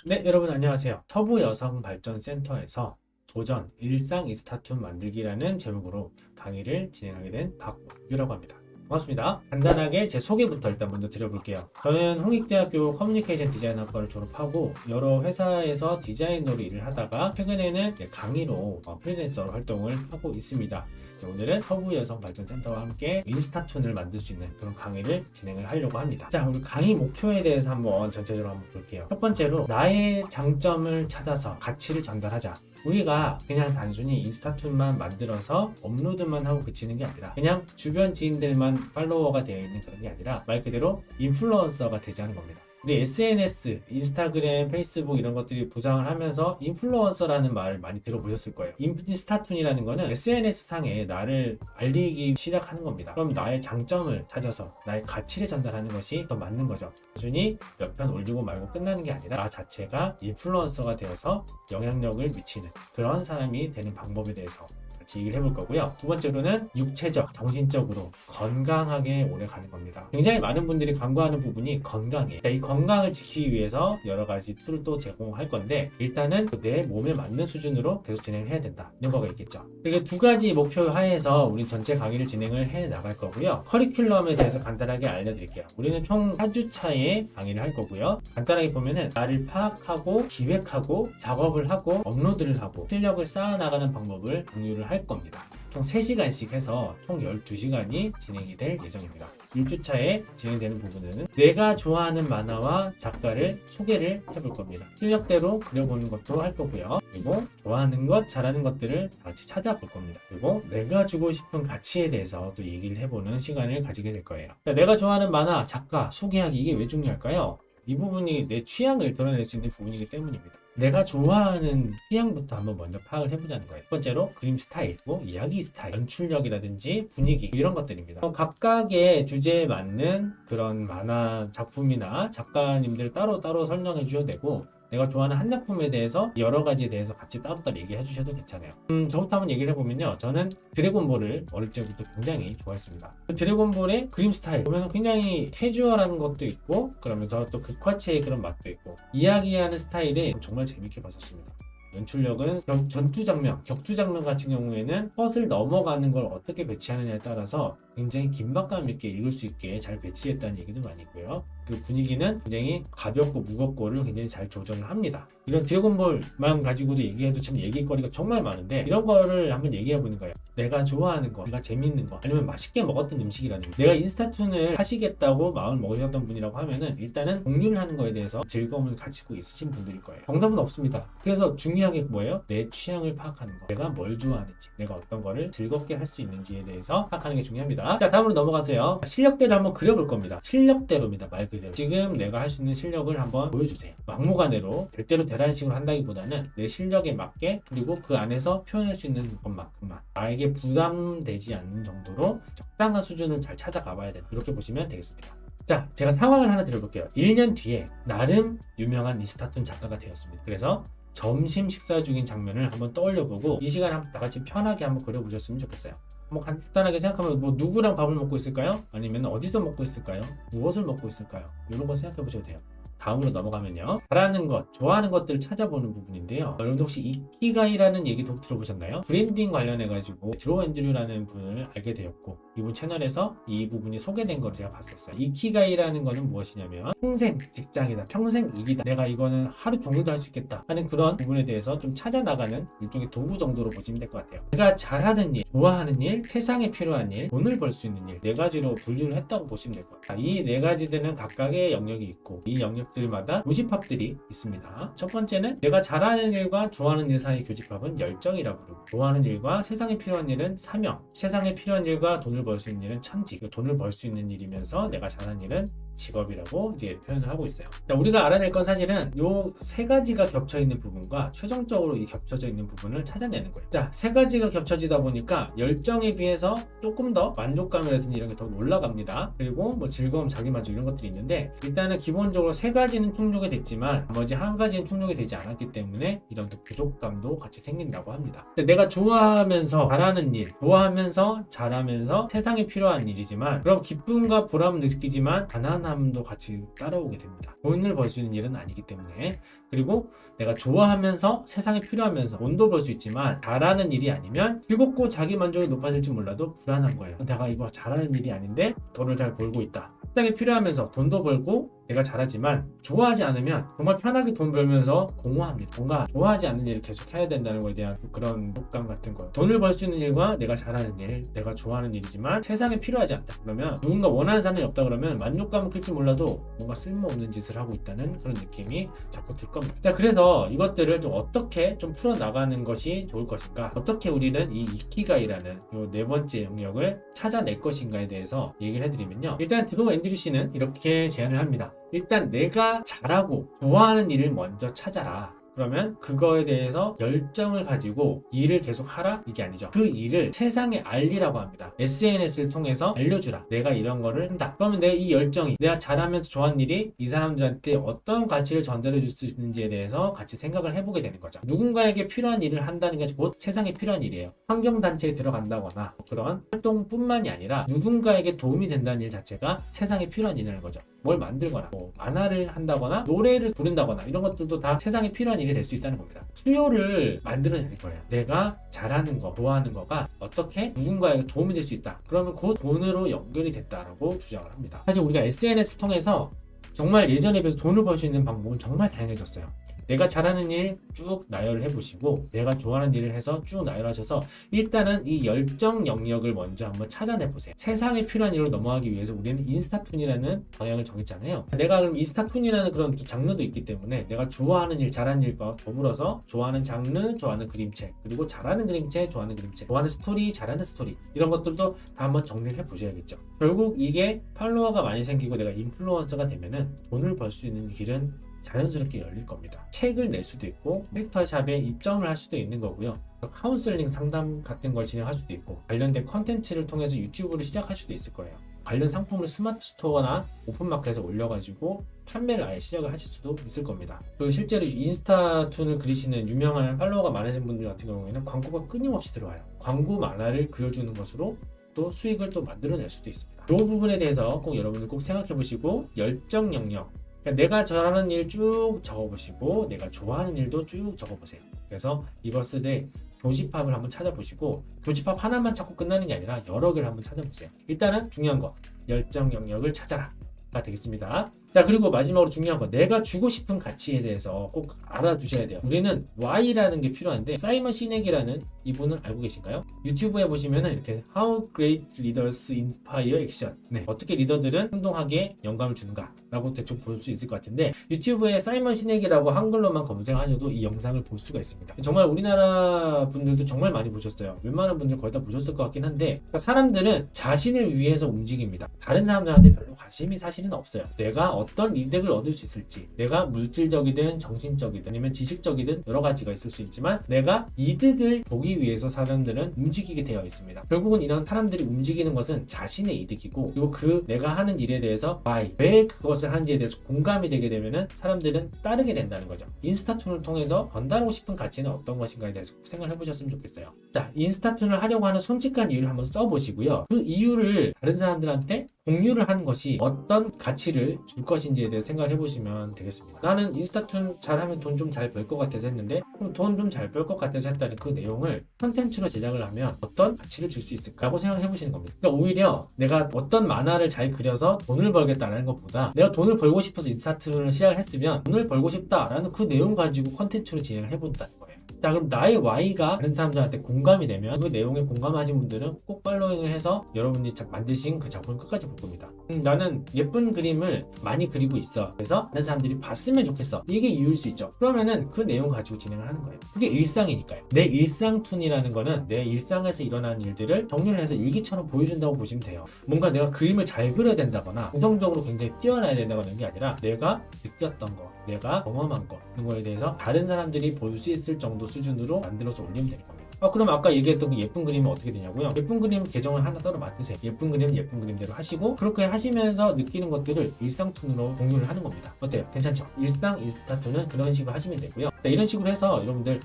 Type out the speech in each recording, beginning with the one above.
네, 여러분 안녕하세요. 서부여성발전센터에서 도전 일상 이스타툰 만들기라는 제목으로 강의를 진행하게 된 박규라고 합니다. 반갑습니다. 간단하게 제 소개부터 일단 먼저 드려볼게요. 저는 홍익대학교 커뮤니케이션 디자인학과를 졸업하고 여러 회사에서 디자이너로 일을 하다가 최근에는 강의로 프리랜서로 활동을 하고 있습니다. 오늘은 서부여성발전센터와 함께 인스타툰을 만들 수 있는 그런 강의를 진행을 하려고 합니다. 자, 우리 강의 목표에 대해서 한번 전체적으로 한번 볼게요. 첫 번째로 나의 장점을 찾아서 가치를 전달하자. 우리가 그냥 단순히 인스타툰만 만들어서 업로드만 하고 그치는 게 아니라 그냥 주변 지인들만 팔로워가 되어 있는 그런 게 아니라 말 그대로 인플루언서가 되자는 겁니다. 우리 SNS, 인스타그램, 페이스북 이런 것들이 부상을 하면서 인플루언서라는 말을 많이 들어보셨을 거예요. 인스타툰이라는 거는 SNS 상에 나를 알리기 시작하는 겁니다. 그럼 나의 장점을 찾아서 나의 가치를 전달하는 것이 더 맞는 거죠. 단순히 몇 편 올리고 말고 끝나는 게 아니라 나 자체가 인플루언서가 되어서 영향력을 미치는 그런 사람이 되는 방법에 대해서 같이 얘기를 해볼 거고요. 두 번째로는 육체적, 정신적으로 건강하게 오래 가는 겁니다. 굉장히 많은 분들이 간구하는 부분이 건강이에요. 이 건강을 지키기 위해서 여러 가지 툴을 또 제공할 건데 일단은 내 몸에 맞는 수준으로 계속 진행을 해야 된다. 이런 거가 있겠죠. 이렇게 두 가지 목표 하에서 우리 전체 강의를 진행을 해 나갈 거고요. 커리큘럼에 대해서 간단하게 알려드릴게요. 우리는 총 4주차에 강의를 할 거고요. 간단하게 보면은 나를 파악하고 기획하고 작업을 하고 업로드를 하고 실력을 쌓아나가는 방법을 공유를 할 겁니다. 총 3시간씩 해서 총 12시간이 진행이 될 예정입니다. 1주차에 진행되는 부분은 내가 좋아하는 만화와 작가를 소개를 해볼 겁니다. 실력대로 그려보는 것도 할 거고요. 그리고 좋아하는 것, 잘하는 것들을 같이 찾아볼 겁니다. 그리고 내가 주고 싶은 가치에 대해서 또 얘기를 해보는 시간을 가지게 될 거예요. 내가 좋아하는 만화, 작가 소개하기 이게 왜 중요할까요? 이 부분이 내 취향을 드러낼 수 있는 부분이기 때문입니다. 내가 좋아하는 취향부터 한번 먼저 파악을 해보자는 거예요. 첫 번째로 그림 스타일, 이야기 스타일, 연출력이라든지 분위기 이런 것들입니다. 각각의 주제에 맞는 그런 만화 작품이나 작가님들 따로따로 설명해 주셔도 되고 내가 좋아하는 한 작품에 대해서 여러 가지에 대해서 같이 따로따로 얘기해 주셔도 괜찮아요. 저부터 한번 얘기를 해보면요. 저는 드래곤볼을 어릴 때부터 굉장히 좋아했습니다. 드래곤볼의 그림 스타일 보면 굉장히 캐주얼한 것도 있고 그러면서 또 극화체의 그런 맛도 있고 이야기하는 스타일이 정말 재밌게 봤었습니다. 연출력은 전투 장면, 격투 장면 같은 경우에는 컷을 넘어가는 걸 어떻게 배치하느냐에 따라서 굉장히 긴박감 있게 읽을 수 있게 잘 배치했다는 얘기도 많이 있고요. 그리고 분위기는 굉장히 가볍고 무겁고를 굉장히 잘 조정을 합니다. 이런 드래곤볼만 가지고도 얘기해도 참 얘기거리가 정말 많은데 이런 거를 한번 얘기해 보는 거예요. 내가 좋아하는 거, 내가 재밌는 거, 아니면 맛있게 먹었던 음식이라는 거. 내가 인스타툰을 하시겠다고 마음을 먹으셨던 분이라고 하면은 일단은 공유를 하는 거에 대해서 즐거움을 가지고 있으신 분들일 거예요. 정답은 없습니다. 그래서 중요한 게 뭐예요? 내 취향을 파악하는 거. 내가 뭘 좋아하는지, 내가 어떤 거를 즐겁게 할 수 있는지에 대해서 파악하는 게 중요합니다. 자, 다음으로 넘어가세요. 실력대로 한번 그려볼 겁니다. 실력대로입니다. 말 그대로. 지금 내가 할 수 있는 실력을 한번 보여주세요. 막무가내로 될대로 되라는 식으로 한다기보다는 내 실력에 맞게 그리고 그 안에서 표현할 수 있는 것만큼만 나에게 부담되지 않는 정도로 적당한 수준을 잘 찾아가 봐야 된다. 이렇게 보시면 되겠습니다. 자, 제가 상황을 하나 드려볼게요. 1년 뒤에 나름 유명한 인스타툰 작가가 되었습니다. 그래서 점심 식사 중인 장면을 한번 떠올려보고 이 시간에 한번 다 같이 편하게 한번 그려보셨으면 좋겠어요. 뭐 간단하게 생각하면 뭐 누구랑 밥을 먹고 있을까요? 아니면 어디서 먹고 있을까요? 무엇을 먹고 있을까요? 이런 거 생각해 보셔도 돼요. 다음으로 넘어가면요. 잘하는 것, 좋아하는 것들을 찾아보는 부분인데요. 여러분들 혹시 이키가이라는 얘기도 들어보셨나요? 브랜딩 관련해가지고 드로우 앤드류라는 분을 알게 되었고 이분 채널에서 이 부분이 소개된 걸 제가 봤었어요. 이키가이라는 거는 무엇이냐면 평생 직장이다, 평생 일이다, 내가 이거는 하루 종일도 할 수 있겠다 하는 그런 부분에 대해서 좀 찾아나가는 일종의 도구 정도로 보시면 될 것 같아요. 내가 잘하는 일, 좋아하는 일, 세상에 필요한 일, 돈을 벌 수 있는 일, 네 가지로 분류를 했다고 보시면 될 것 같아요. 이 네 가지들은 각각의 영역이 있고 이 영역들마다 교집합들이 있습니다. 첫 번째는 내가 잘하는 일과 좋아하는 일 사이의 교집합은 열정이라고 부르고 좋아하는 일과 세상에 필요한 일은 사명, 세상에 필요한 일과 돈을 벌 수 있는 일은 천직, 돈을 벌 수 있는 일이면서 내가 잘하는 일은 직업이라고 이제 표현을 하고 있어요. 자, 우리가 알아낼 건 사실은 요 세 가지가 겹쳐 있는 부분과 최종적으로 이 겹쳐져 있는 부분을 찾아내는 거예요. 자, 세 가지가 겹쳐지다 보니까 열정에 비해서 조금 더 만족감이라든지 이런 게 더 올라갑니다. 그리고 뭐 즐거움, 자기만족 이런 것들이 있는데 일단은 기본적으로 세 가지는 충족이 됐지만 나머지 한 가지는 충족이 되지 않았기 때문에 이런 또 부족감도 같이 생긴다고 합니다. 근데 내가 좋아하면서 잘하는 일, 좋아하면서 잘하면서 세상에 필요한 일이지만 그럼 기쁨과 보람을 느끼지만 가난한 불안함도 같이 따라오게 됩니다. 돈을 벌 수 있는 일은 아니기 때문에. 그리고 내가 좋아하면서 세상에 필요하면서 돈도 벌 수 있지만 잘하는 일이 아니면 즐겁고 자기 만족이 높아질지 몰라도 불안한 거예요. 내가 이거 잘하는 일이 아닌데 돈을 잘 벌고 있다. 세상에 필요하면서 돈도 벌고 내가 잘하지만 좋아하지 않으면 정말 편하게 돈 벌면서 공허합니다. 뭔가 좋아하지 않는 일을 계속 해야 된다는 거에 대한 그런 속감 같은 거예요. 돈을 벌 수 있는 일과 내가 잘하는 일, 내가 좋아하는 일이지만 세상에 필요하지 않다. 그러면 누군가 원하는 사람이 없다 그러면 만족감은 클지 몰라도 뭔가 쓸모없는 짓을 하고 있다는 그런 느낌이 자꾸 들 겁니다. 자, 그래서 이것들을 좀 어떻게 좀 풀어나가는 것이 좋을 것인가, 어떻게 우리는 이 이키가이라는 요 네 번째 영역을 찾아낼 것인가에 대해서 얘기를 해드리면요. 일단 드로 앤드류 씨는 이렇게 제안을 합니다. 일단 내가 잘하고 좋아하는 일을 먼저 찾아라. 그러면 그거에 대해서 열정을 가지고 일을 계속 하라? 이게 아니죠. 그 일을 세상에 알리라고 합니다. SNS를 통해서 알려주라. 내가 이런 거를 한다. 그러면 내 이 열정이, 내가 잘하면서 좋아하는 일이 이 사람들한테 어떤 가치를 전달해 줄 수 있는지에 대해서 같이 생각을 해보게 되는 거죠. 누군가에게 필요한 일을 한다는 게 곧 세상에 필요한 일이에요. 환경단체에 들어간다거나 그런 활동뿐만이 아니라 누군가에게 도움이 된다는 일 자체가 세상에 필요한 일이라는 거죠. 뭘 만들거나 뭐 만화를 한다거나 노래를 부른다거나 이런 것들도 다 세상에 필요한 일이 될 수 있다는 겁니다. 수요를 만들어내는 거예요. 내가 잘하는 거, 좋아하는 거가 어떻게 누군가에게 도움이 될 수 있다. 그러면 그 돈으로 연결이 됐다라고 주장을 합니다. 사실 우리가 SNS 통해서 정말 예전에 비해서 돈을 벌 수 있는 방법은 정말 다양해졌어요. 내가 잘하는 일 쭉 나열을 해보시고 내가 좋아하는 일을 해서 쭉 나열하셔서 일단은 이 열정 영역을 먼저 한번 찾아내보세요. 세상에 필요한 일로 넘어가기 위해서 우리는 인스타툰이라는 방향을 정했잖아요. 내가 그럼 인스타툰이라는 그런 장르도 있기 때문에 내가 좋아하는 일, 잘하는 일과 더불어서 좋아하는 장르, 좋아하는 그림책, 그리고 잘하는 그림책, 좋아하는 그림책, 좋아하는 스토리, 잘하는 스토리 이런 것들도 다 한번 정리를 해보셔야겠죠. 결국 이게 팔로워가 많이 생기고 내가 인플루언서가 되면은 돈을 벌 수 있는 길은 자연스럽게 열릴 겁니다. 책을 낼 수도 있고 캐릭터샵에 입점을 할 수도 있는 거고요. 카운슬링 상담 같은 걸 진행할 수도 있고 관련된 컨텐츠를 통해서 유튜브를 시작할 수도 있을 거예요. 관련 상품을 스마트 스토어나 오픈마켓에 올려가지고 판매를 아예 시작을 하실 수도 있을 겁니다. 그리고 실제로 인스타툰을 그리시는 유명한 팔로워가 많으신 분들 같은 경우에는 광고가 끊임없이 들어와요. 광고 만화를 그려주는 것으로 또 수익을 또 만들어낼 수도 있습니다. 이 부분에 대해서 꼭 여러분들 꼭 생각해 보시고 열정 영역, 그러니까 내가 잘하는 일 쭉 적어보시고 내가 좋아하는 일도 쭉 적어보세요. 그래서 이것을 교집합을 한번 찾아보시고 교집합 하나만 찾고 끝나는 게 아니라 여러 개를 한번 찾아보세요. 일단은 중요한 거 열정 영역을 찾아라가 되겠습니다. 자, 그리고 마지막으로 중요한 거, 내가 주고 싶은 가치에 대해서 꼭 알아두셔야 돼요. 우리는 Y라는 게 필요한데 사이먼 시넥이라는 이분을 알고 계신가요? 유튜브에 보시면은 이렇게 How Great Leaders Inspire Action, 어떻게 리더들은 행동하게 영감을 주는가 라고 대충 볼 수 있을 것 같은데 유튜브에 사이먼 시넥이라고 한글로만 검색하셔도 이 영상을 볼 수가 있습니다. 정말 우리나라 분들도 정말 많이 보셨어요. 웬만한 분들 거의 다 보셨을 것 같긴 한데 사람들은 자신을 위해서 움직입니다. 다른 사람들한테 별로 관심이 사실은 없어요. 내가 어떤 이득을 얻을 수 있을지, 내가 물질적이든 정신적이든 아니면 지식적이든 여러 가지가 있을 수 있지만 내가 이득을 보기 위해서 사람들은 움직이게 되어 있습니다. 결국은 이런 사람들이 움직이는 것은 자신의 이득이고 그리고 그 내가 하는 일에 대해서 왜 그것을 하는지에 대해서 공감이 되게 되면은 사람들은 따르게 된다는 거죠. 인스타툰을 통해서 전달하고 싶은 가치는 어떤 것인가에 대해서 생각을 해보셨으면 좋겠어요. 자, 인스타툰을 하려고 하는 솔직한 이유를 한번 써보시고요. 그 이유를 다른 사람들한테 공유를 하는 것이 어떤 가치를 줄 것인지에 대해 생각을 해보시면 되겠습니다. 나는 인스타툰 잘하면 돈 좀 잘 벌 것 같아서 했는데 그럼 돈 좀 잘 벌 것 같아서 했다는 그 내용을 컨텐츠로 제작을 하면 어떤 가치를 줄 수 있을까라고 생각을 해보시는 겁니다. 그러니까 오히려 내가 어떤 만화를 잘 그려서 돈을 벌겠다는 것보다 내가 돈을 벌고 싶어서 인스타툰을 시작을 했으면 돈을 벌고 싶다라는 그 내용 가지고 컨텐츠로 진행을 해본다는 거예요. 자, 그럼 나의 Y가 다른 사람들한테 공감이 되면 그 내용에 공감하신 분들은 꼭 팔로잉을 해서 여러분이 만드신 그 작품을 끝까지 볼 겁니다. 나는 예쁜 그림을 많이 그리고 있어. 그래서 다른 사람들이 봤으면 좋겠어. 이게 이유일 수 있죠. 그러면은 그 내용 가지고 진행을 하는 거예요. 그게 일상이니까요. 내 일상툰이라는 거는 내 일상에서 일어나는 일들을 정리를 해서 일기처럼 보여준다고 보시면 돼요. 뭔가 내가 그림을 잘 그려야 된다거나 구성적으로 굉장히 뛰어나야 된다거나 하는 게 아니라 내가 느꼈던 거, 내가 경험한 거 이런 거에 대해서 다른 사람들이 볼 수 있을 정도 수준으로 만들어서 올리면 되는 겁니다. 그럼 아까 얘기했던 그 예쁜 그림은 어떻게 되냐고요? 예쁜 그림 계정을 하나 따로 만드세요. 예쁜 그림은 예쁜 그림대로 하시고 그렇게 하시면서 느끼는 것들을 일상툰으로 공유를 하는 겁니다. 어때요? 괜찮죠? 일상 인스타툰은 그런 식으로 하시면 되고요. 이런 식으로 해서 여러분들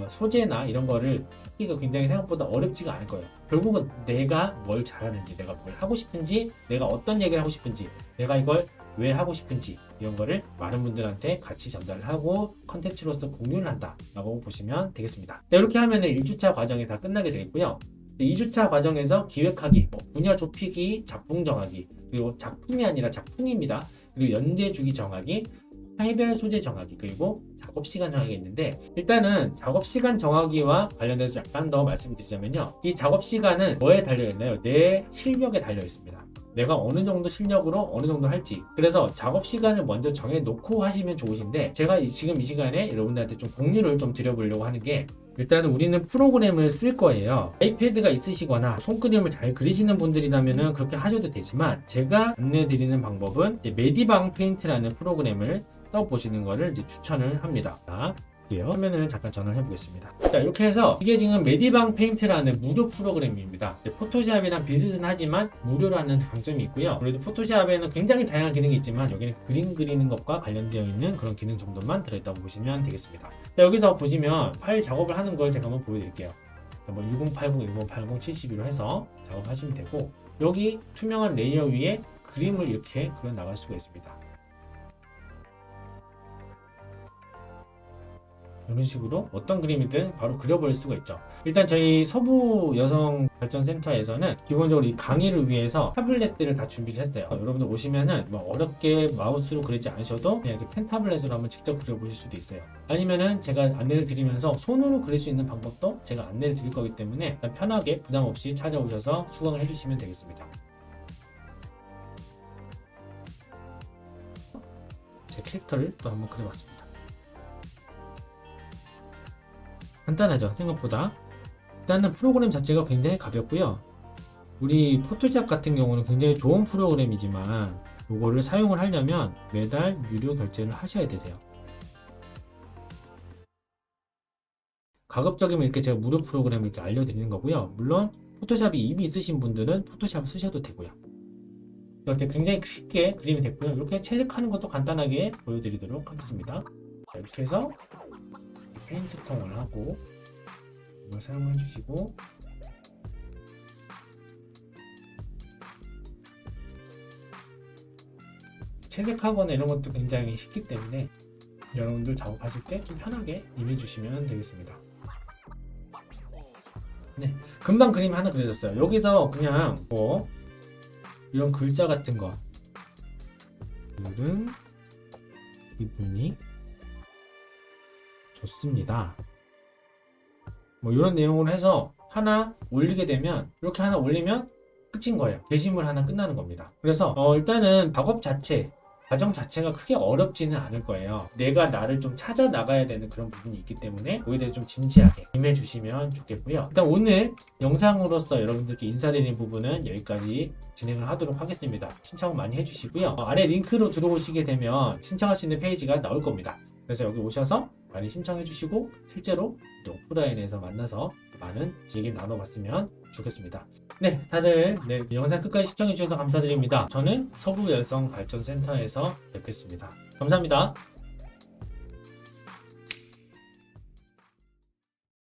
소재나 이런 거를 찾기가 굉장히 생각보다 어렵지가 않을 거예요. 결국은 내가 뭘 잘하는지, 내가 뭘 하고 싶은지, 내가 어떤 얘기를 하고 싶은지, 내가 이걸 왜 하고 싶은지 이런 거를 많은 분들한테 같이 전달을 하고 컨텐츠로서 공유를 한다라고 보시면 되겠습니다. 네, 이렇게 하면 1주차 과정이 다 끝나게 되겠고요. 2주차 과정에서 기획하기, 분야 좁히기, 작품 정하기, 그리고 작품이 아니라 작품입니다. 그리고 연재 주기 정하기, 파일별 소재 정하기, 그리고 작업 시간 정하기가 있는데, 일단은 작업 시간 정하기와 관련돼서 약간 더 말씀드리자면요, 이 작업 시간은 뭐에 달려 있나요? 내 실력에 달려 있습니다. 내가 어느 정도 실력으로 어느 정도 할지. 그래서 작업 시간을 먼저 정해놓고 하시면 좋으신데, 제가 지금 이 시간에 여러분들한테 좀 공유를 좀 드려보려고 하는 게, 일단은 우리는 프로그램을 쓸 거예요. 아이패드가 있으시거나 손그림을 잘 그리시는 분들이라면 그렇게 하셔도 되지만, 제가 안내드리는 방법은 이제 메디방 페인트라는 프로그램을 써보시는 것을 이제 추천을 합니다. 자, 화면을 잠깐 전환해 보겠습니다. 자, 이렇게 해서 이게 지금 메디방 페인트라는 무료 프로그램입니다. 포토샵이랑 비슷은 하지만 무료라는 장점이 있고요. 그래도 포토샵에는 굉장히 다양한 기능이 있지만 여기는 그림 그리는 것과 관련되어 있는 그런 기능 정도만 들어있다고 보시면 되겠습니다. 자, 여기서 보시면 파일 작업을 하는 걸 제가 한번 보여드릴게요. 1080, 1080, 72로 해서 작업하시면 되고, 여기 투명한 레이어 위에 그림을 이렇게 그려 나갈 수가 있습니다. 이런 식으로 어떤 그림이든 바로 그려버릴 수가 있죠. 일단 저희 서부 여성 발전센터에서는 기본적으로 이 강의를 위해서 타블렛들을 다 준비를 했어요. 여러분들 오시면은 어렵게 마우스로 그리지 않으셔도 그냥 이렇게 펜 타블렛으로 한번 직접 그려보실 수도 있어요. 아니면은 제가 안내를 드리면서 손으로 그릴 수 있는 방법도 제가 안내를 드릴 거기 때문에 편하게 부담 없이 찾아오셔서 수강을 해주시면 되겠습니다. 제 캐릭터를 또 한번 그려봤습니다. 간단하죠, 생각보다. 일단은 프로그램 자체가 굉장히 가볍고요. 우리 포토샵 같은 경우는 굉장히 좋은 프로그램이지만 이거를 사용을 하려면 매달 유료 결제를 하셔야 되세요. 가급적이면 이렇게 제가 무료 프로그램을 이렇게 알려드리는 거고요. 물론 포토샵이 입이 있으신 분들은 포토샵 쓰셔도 되고요. 이렇게 굉장히 쉽게 그림이 됐고요. 이렇게 채색하는 것도 간단하게 보여드리도록 하겠습니다. 이렇게 해서 페인트 통을 하고 이걸 사용해 주시고, 채색하거나 이런 것도 굉장히 쉽기 때문에 여러분들 작업하실 때 좀 편하게 임해 주시면 되겠습니다. 네, 금방 그림 하나 그려졌어요. 여기서 그냥 이런 글자 같은 거, 오늘은 기분이 좋습니다. 이런 내용으로 해서 하나 올리게 되면, 이렇게 하나 올리면 끝인 거예요. 게시물 하나 끝나는 겁니다. 그래서 일단은 작업 자체, 과정 자체가 크게 어렵지는 않을 거예요. 내가 나를 좀 찾아 나가야 되는 그런 부분이 있기 때문에 거기에 대해 좀 진지하게 임해 주시면 좋겠고요. 일단 오늘 영상으로서 여러분들께 인사드리는 부분은 여기까지 진행을 하도록 하겠습니다. 신청 많이 해주시고요. 아래 링크로 들어오시게 되면 신청할 수 있는 페이지가 나올 겁니다. 그래서 여기 오셔서 많이 신청해 주시고 실제로 또 오프라인에서 만나서 많은 얘기 나눠봤으면 좋겠습니다. 네, 다들 영상 끝까지 시청해 주셔서 감사드립니다. 저는 서부여성발전센터에서 뵙겠습니다. 감사합니다.